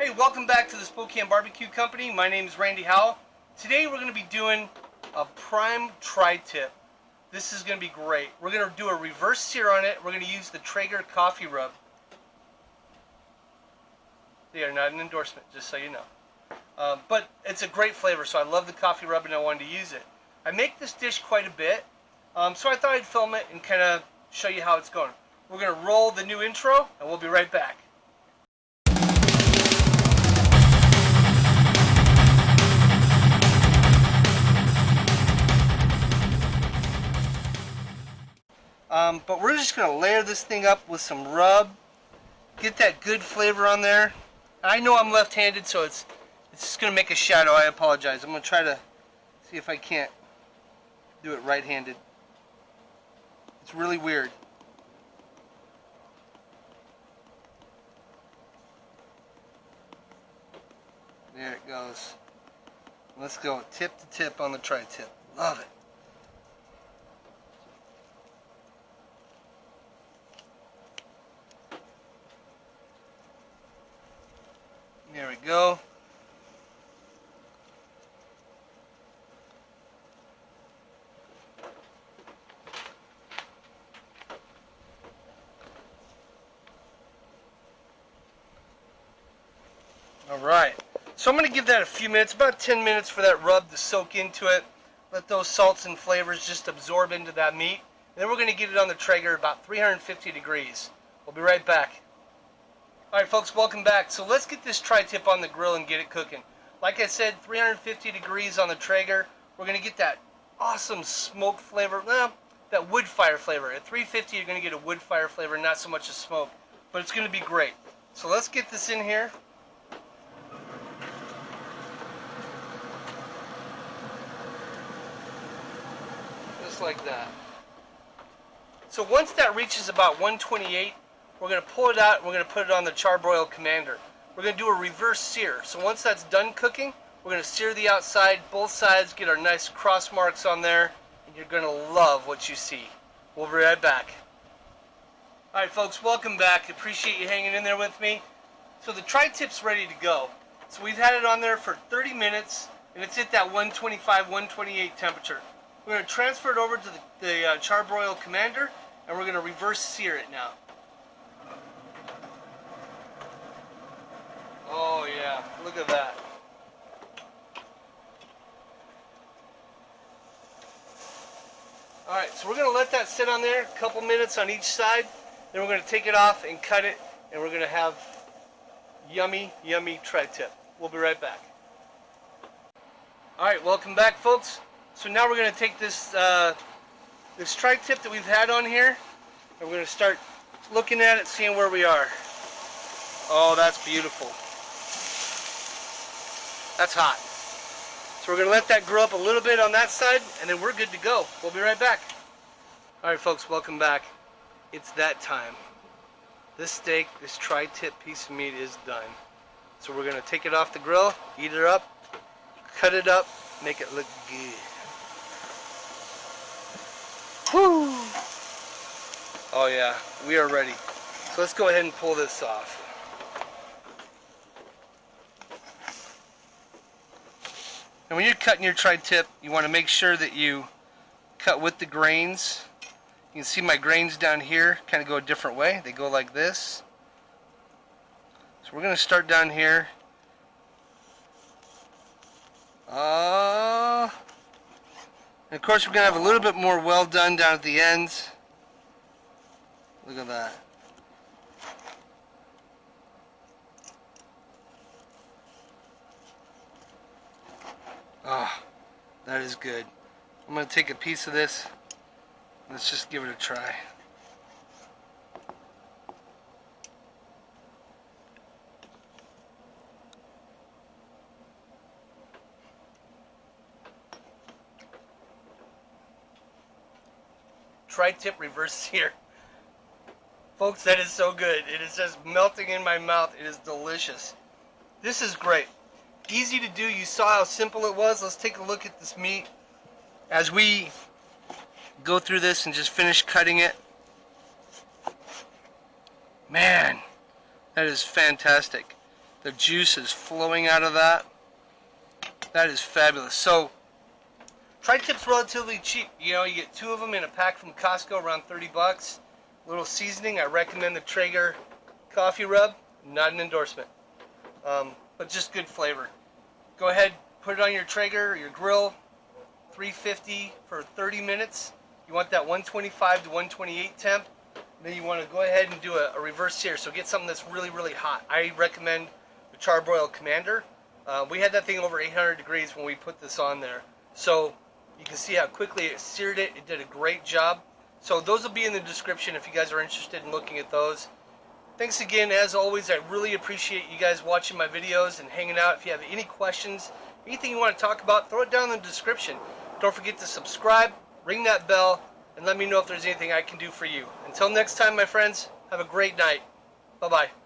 Hey, welcome back to the Spokane BBQ Company. My name is Randy Howell. Today we're going to be doing a prime tri-tip. This is going to be great. We're going to do a reverse sear on it. We're going to use the Traeger Coffee rub. They are not an endorsement, just so you know. But it's a great flavor, so I love the coffee rub and I wanted to use it. I make this dish quite a bit, so I thought I'd film it and kind of show you how it's going. We're going to roll the new intro and we'll be right back. But we're just going to layer this thing up with some rub, get that good flavor on there. I know I'm left-handed, so it's just going to make a shadow. I apologize. I'm going to try to see if I can't do it right-handed. It's really weird. There it goes. Let's go tip to tip on the tri-tip. Love it. There we go. Alright, so I'm going to give that a few minutes, about 10 minutes for that rub to soak into it. Let those salts and flavors just absorb into that meat. And then we're going to get it on the Traeger about 350 degrees. We'll be right back. Alright folks, welcome back. So let's get this tri-tip on the grill and get it cooking. Like I said, 350 degrees on the Traeger. We're going to get that awesome smoke flavor, that wood fire flavor. At 350 you're going to get a wood fire flavor, not so much a smoke. But it's going to be great. So let's get this in here. Just like that. So once that reaches about 128, we're going to pull it out and we're going to put it on the Char-Broil Kamander. We're going to do a reverse sear. So once that's done cooking, we're going to sear the outside, both sides, get our nice cross marks on there, and you're going to love what you see. We'll be right back. Alright folks, welcome back. Appreciate you hanging in there with me. So the tri-tip's ready to go. So we've had it on there for 30 minutes, and it's at that 125, 128 temperature. We're going to transfer it over to the Char-Broil Kamander, and we're going to reverse sear it now. Oh yeah, look at that. Alright, so we're going to let that sit on there a couple minutes on each side. Then we're going to take it off and cut it, and we're going to have yummy, yummy tri-tip. We'll be right back. Alright, welcome back folks. So now we're going to take this this tri-tip that we've had on here, and we're going to start looking at it, seeing where we are. Oh, that's beautiful. That's hot. So we're going to let that grill up a little bit on that side, and then we're good to go. We'll be right back. Alright folks, welcome back. It's that time. This steak, this tri-tip piece of meat is done. So we're going to take it off the grill, eat it up, cut it up, make it look good. Woo! Oh yeah, we are ready. So let's go ahead and pull this off. And when you're cutting your tri-tip, you want to make sure that you cut with the grains. You can see my grains down here kind of go a different way. They go like this. So we're going to start down here. And of course we're going to have a little bit more well done down at the ends. Look at that. Oh, that is good. I'm going to take a piece of this. Let's just give it a try. Tri-tip reverse sear. Folks, that is so good. It is just melting in my mouth. It is delicious. This is great. Easy to do. You saw how simple it was. Let's take a look at this meat as we go through this and just finish cutting it. Man, that is fantastic. The juice is flowing out of that. That is fabulous. So, tri-tip's relatively cheap. You know, you get 2 of them in a pack from Costco, around 30 bucks. A little seasoning. I recommend the Traeger Coffee rub. Not an endorsement, but just good flavor. Go ahead, put it on your Traeger or your grill, 350 for 30 minutes. You want that 125 to 128 temp. Then you want to go ahead and do a reverse sear. So get something that's really, really hot. I recommend the Char-Broil Kamander. We had that thing over 800 degrees when we put this on there. So you can see how quickly it seared it. It did a great job. So those will be in the description if you guys are interested in looking at those. Thanks again, as always. I really appreciate you guys watching my videos and hanging out. If you have any questions, anything you want to talk about, throw it down in the description. Don't forget to subscribe, ring that bell, and let me know if there's anything I can do for you. Until next time, my friends, have a great night. Bye-bye.